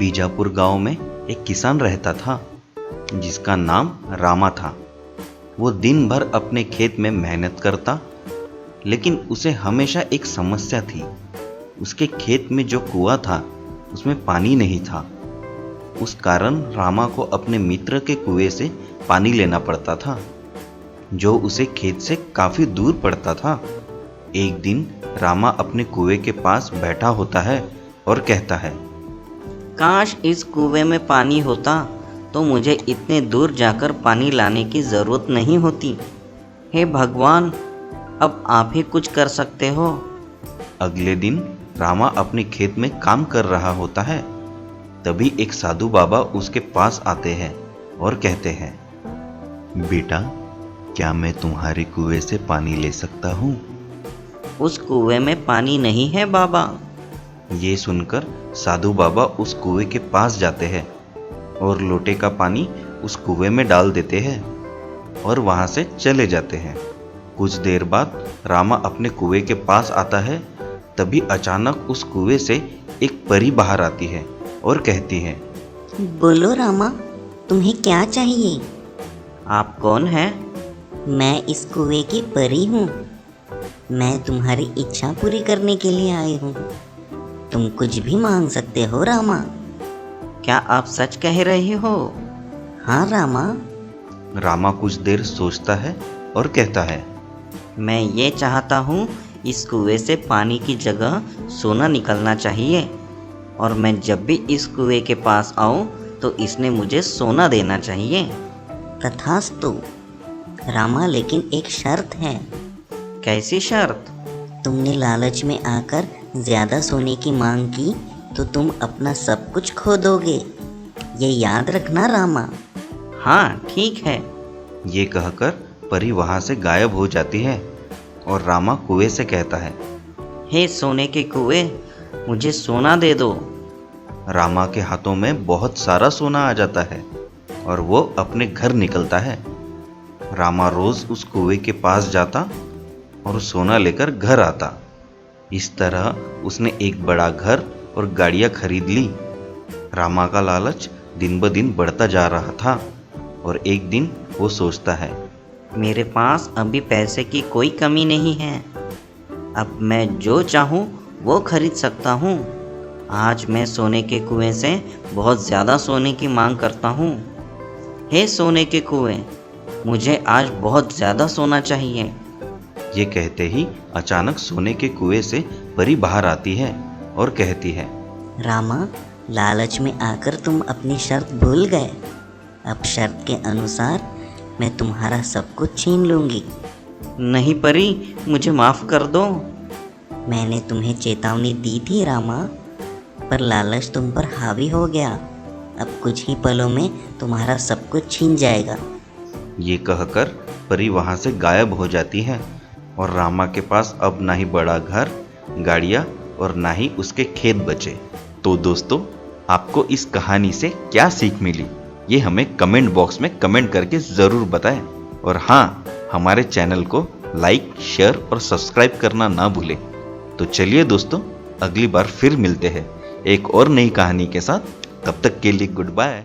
बीजापुर गांव में एक किसान रहता था जिसका नाम रामा था। वो दिन भर अपने खेत में मेहनत करता, लेकिन उसे हमेशा एक समस्या थी। उसके खेत में जो कुआं था उसमें पानी नहीं था। उस कारण रामा को अपने मित्र के कुएं से पानी लेना पड़ता था, जो उसे खेत से काफी दूर पड़ता था। एक दिन रामा अपने कुएं के पास बैठा होता है और कहता है, काश इस कुएं में पानी होता तो मुझे इतने दूर जाकर पानी लाने की ज़रूरत नहीं होती। हे भगवान, अब आप ही कुछ कर सकते हो। अगले दिन रामा अपने खेत में काम कर रहा होता है। तभी एक साधु बाबा उसके पास आते हैं और कहते हैं, बेटा, क्या मैं तुम्हारे कुएं से पानी ले सकता हूँ? उस कुएं में पानी नहीं है बाबा। ये सुनकर साधु बाबा उस कुएं के पास जाते हैं और लोटे का पानी उस कुएं में डाल देते हैं और वहां से चले जाते हैं। कुछ देर बाद रामा अपने कुएं के पास आता है। तभी अचानक उस कुएं से एक परी बाहर आती है और कहती है, बोलो रामा, तुम्हें क्या चाहिए? आप कौन हैं? मैं इस कुएं की परी हूँ। मैं तुम्हारी इच्छा पूरी करने के लिए आई हूँ। तुम कुछ भी मांग सकते हो रामा। क्या आप सच कह रहे हो? हाँ रामा। रामा कुछ देर सोचता है और कहता है, मैं ये चाहता हूँ, इस कुएं से पानी की जगह सोना निकलना चाहिए, और मैं जब भी इस कुएं के पास आऊँ तो इसने मुझे सोना देना चाहिए। तथास्तु रामा, लेकिन एक शर्त है। कैसी शर्त? तुमने लालच में आकर ज्यादा सोने की मांग की तो तुम अपना सब कुछ खो दोगे। ये याद रखना रामा। हाँ, ठीक है। ये कहकर परी वहां से गायब हो जाती है और रामा कुएं से कहता है, हे सोने के कुएं, मुझे सोना दे दो। रामा के हाथों में बहुत सारा सोना आ जाता है और वो अपने घर निकलता है। रामा रोज उस कुएं के पास जाता और सोना लेकर घर आता। इस तरह उसने एक बड़ा घर और गाड़ियां खरीद ली। रामा का लालच दिन ब दिन बढ़ता जा रहा था और एक दिन वो सोचता है, मेरे पास अभी पैसे की कोई कमी नहीं है। अब मैं जो चाहूँ वो खरीद सकता हूँ। आज मैं सोने के कुएं से बहुत ज़्यादा सोने की मांग करता हूँ। हे सोने के कुएं, मुझे आज बहुत ज़्यादा सोना चाहिए। ये कहते ही अचानक सोने के कुएं से परी बाहर आती है और कहती है, रामा, लालच में आकर तुम अपनी शर्त भूल गए। अब शर्त के अनुसार मैं तुम्हारा सब कुछ छीन लूंगी। नहीं परी, मुझे माफ़ कर दो। मैंने तुम्हें चेतावनी दी थी रामा, पर लालच तुम पर हावी हो गया। अब कुछ ही पलों में तुम्हारा सब कुछ छीन जाएगा। ये कहकर परी वहां से गायब हो जाती है और रामा के पास अब ना ही बड़ा घर, गाड़ियां और ना ही उसके खेत बचे। तो दोस्तों, आपको इस कहानी से क्या सीख मिली, ये हमें कमेंट बॉक्स में कमेंट करके ज़रूर बताएं। और हाँ, हमारे चैनल को लाइक, शेयर और सब्सक्राइब करना ना भूलें। तो चलिए दोस्तों, अगली बार फिर मिलते हैं एक और नई कहानी के साथ। तब तक के लिए गुड बाय।